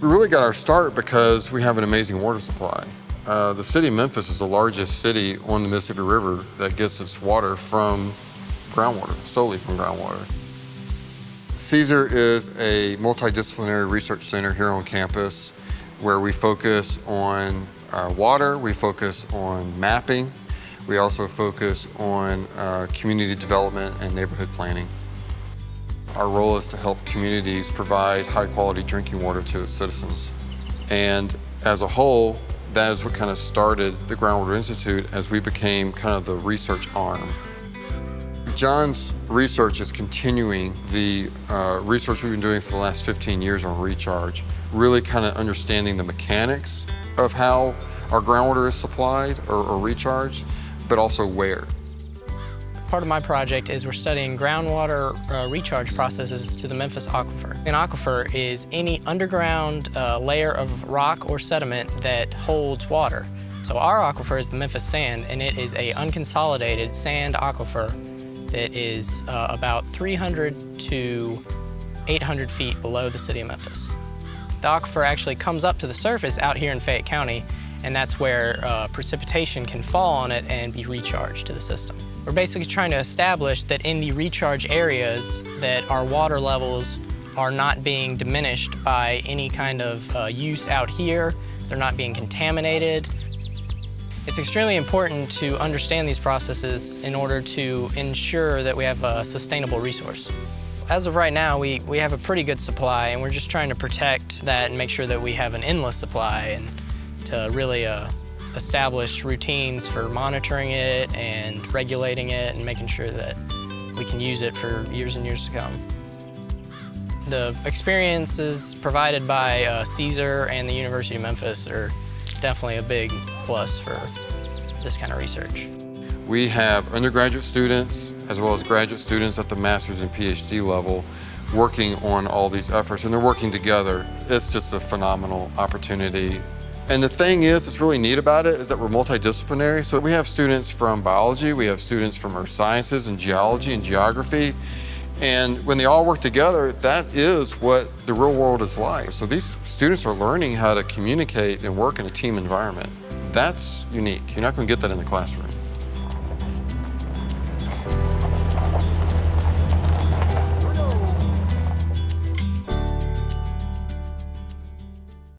We really got our start because we have an amazing water supply. The city of Memphis is the largest city on the Mississippi River that gets its water from groundwater, solely from groundwater. CSER is a multidisciplinary research center here on campus where we focus on water, we focus on mapping, we also focus on community development and neighborhood planning. Our role is to help communities provide high-quality drinking water to its citizens. And as a whole, that is what kind of started the Groundwater Institute as we became kind of the research arm. John's research is continuing the research we've been doing for the last 15 years on recharge, really kind of understanding the mechanics of how our groundwater is supplied or recharged, but also where. Part of my project is we're studying groundwater recharge processes to the Memphis Aquifer. An aquifer is any underground layer of rock or sediment that holds water. So our aquifer is the Memphis sand, and it is a unconsolidated sand aquifer that is about 300 to 800 feet below the city of Memphis. The aquifer actually comes up to the surface out here in Fayette County, and that's where precipitation can fall on it and be recharged to the system. We're basically trying to establish that in the recharge areas that our water levels are not being diminished by any kind of use out here. They're not being contaminated. It's extremely important to understand these processes in order to ensure that we have a sustainable resource. As of right now, we have a pretty good supply, and we're just trying to protect that and make sure that we have an endless supply and to really establish routines for monitoring it and regulating it and making sure that we can use it for years and years to come. The experiences provided by CSER and the University of Memphis are definitely a big plus for this kind of research. We have undergraduate students as well as graduate students at the master's and PhD level working on all these efforts, and they're working together. It's just a phenomenal opportunity. And the thing is, that's really neat about it is that we're multidisciplinary. So we have students from biology, we have students from earth sciences and geology and geography. And when they all work together, that is what the real world is like. So these students are learning how to communicate and work in a team environment. That's unique. You're not going to get that in the classroom.